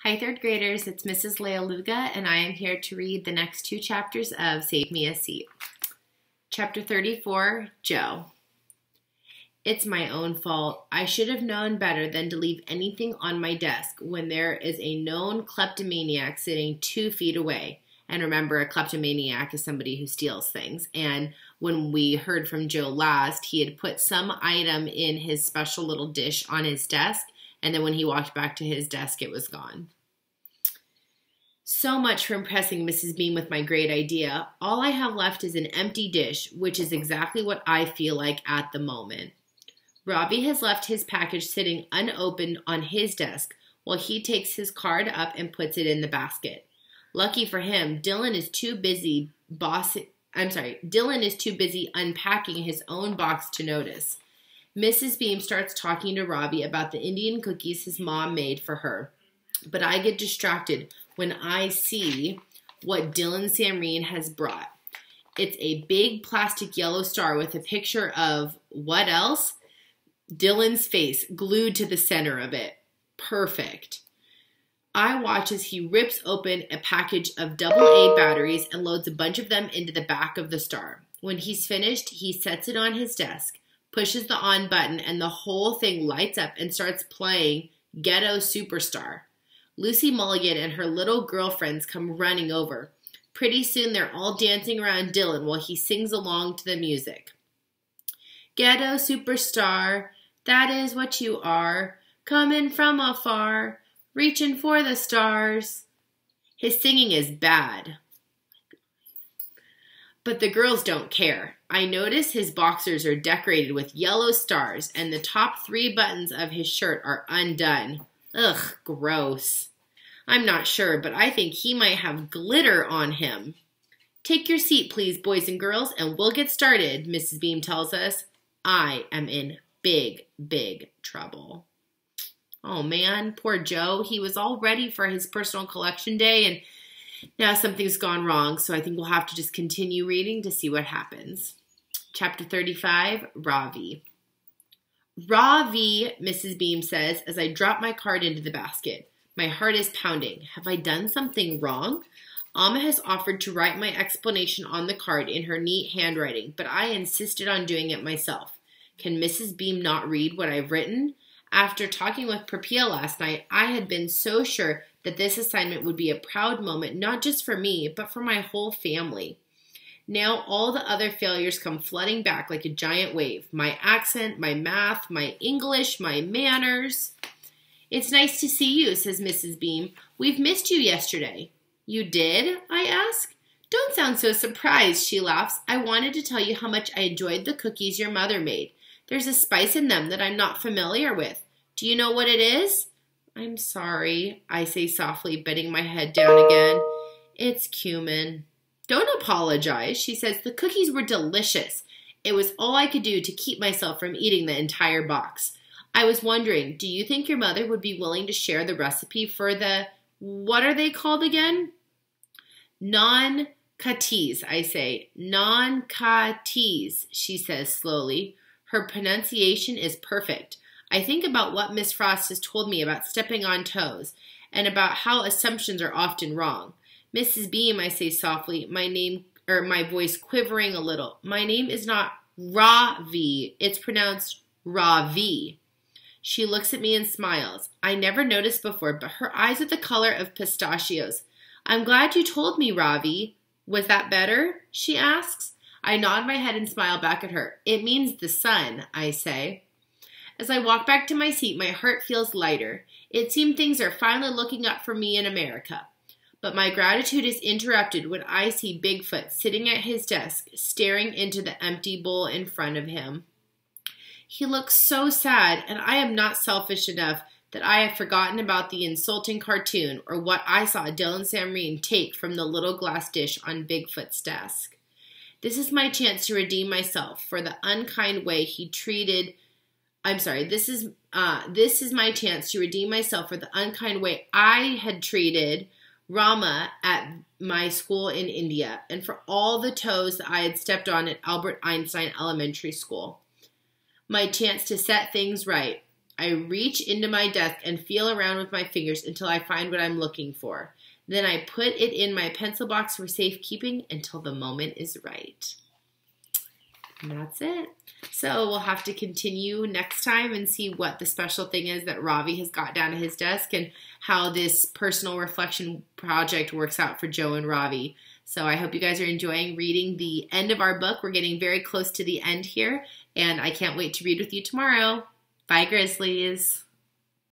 Hi, third graders. It's Mrs. Lealuga, and I am here to read the next two chapters of Save Me a Seat. Chapter 34, Joe. It's my own fault. I should have known better than to leave anything on my desk when there is a known kleptomaniac sitting 2 feet away. And remember, a kleptomaniac is somebody who steals things. And when we heard from Joe last, he had put some item in his special little dish on his desk. And then when he walked back to his desk, it was gone. So much for impressing Mrs. Beam with my great idea. All I have left is an empty dish, which is exactly what I feel like at the moment. Robbie has left his package sitting unopened on his desk while he takes his card up and puts it in the basket. Lucky for him, Dylan is too busy unpacking his own box to notice. Mrs. Beam starts talking to Robbie about the Indian cookies his mom made for her. But I get distracted when I see what Dylan Samreen has brought. It's a big plastic yellow star with a picture of, what else? Dylan's face glued to the center of it. Perfect. I watch as he rips open a package of AA batteries and loads a bunch of them into the back of the star. When he's finished, he sets it on his desk, pushes the on button, and the whole thing lights up and starts playing Ghetto Superstar. Lucy Mulligan and her little girlfriends come running over. Pretty soon they're all dancing around Dylan while he sings along to the music. Ghetto Superstar, that is what you are, coming from afar, reaching for the stars. His singing is bad, but the girls don't care. I notice his boxers are decorated with yellow stars, and the top 3 buttons of his shirt are undone. Ugh, gross. I'm not sure, but I think he might have glitter on him. Take your seat, please, boys and girls, and we'll get started, Mrs. Beam tells us. I am in big, big trouble. Oh, man, poor Joe. He was all ready for his personal collection day, and now something's gone wrong, so I think we'll have to just continue reading to see what happens. Chapter 35, Ravi. Ravi, Mrs. Beam says, as I drop my card into the basket. My heart is pounding. Have I done something wrong? Amma has offered to write my explanation on the card in her neat handwriting, but I insisted on doing it myself. Can Mrs. Beam not read what I've written? After talking with Prapia last night, I had been so sure that this assignment would be a proud moment, not just for me, but for my whole family. Now all the other failures come flooding back like a giant wave. My accent, my math, my English, my manners. It's nice to see you, says Mrs. Beam. We've missed you yesterday. You did? I ask. Don't sound so surprised, she laughs. I wanted to tell you how much I enjoyed the cookies your mother made. There's a spice in them that I'm not familiar with. Do you know what it is? I'm sorry, I say softly, bending my head down again. It's cumin. Don't apologize, she says. The cookies were delicious. It was all I could do to keep myself from eating the entire box. I was wondering, do you think your mother would be willing to share the recipe for the, what are they called again? Non-katis, I say. Non-katis, she says slowly. Her pronunciation is perfect. I think about what Miss Frost has told me about stepping on toes and about how assumptions are often wrong. Mrs. Beam, I say softly, my voice quivering a little. My name is not Ravi. It's pronounced Ravi. She looks at me and smiles. I never noticed before, but her eyes are the color of pistachios. I'm glad you told me, Ravi. Was that better? She asks. I nod my head and smile back at her. It means the sun, I say. As I walk back to my seat, my heart feels lighter. It seems things are finally looking up for me in America. But my gratitude is interrupted when I see Bigfoot sitting at his desk, staring into the empty bowl in front of him. He looks so sad, and I am not selfish enough that I have forgotten about the insulting cartoon or what I saw Dylan Samreen take from the little glass dish on Bigfoot's desk. This is my chance to redeem myself for the unkind way he treated. This is my chance to redeem myself for the unkind way I had treated Rama at my school in India, and for all the toes that I had stepped on at Albert Einstein Elementary School. My chance to set things right. I reach into my desk and feel around with my fingers until I find what I'm looking for. Then I put it in my pencil box for safekeeping until the moment is right. And that's it. So we'll have to continue next time and see what the special thing is that Ravi has got down to his desk and how this personal reflection project works out for Joe and Ravi. So I hope you guys are enjoying reading the end of our book. We're getting very close to the end here, and I can't wait to read with you tomorrow. Bye, Grizzlies.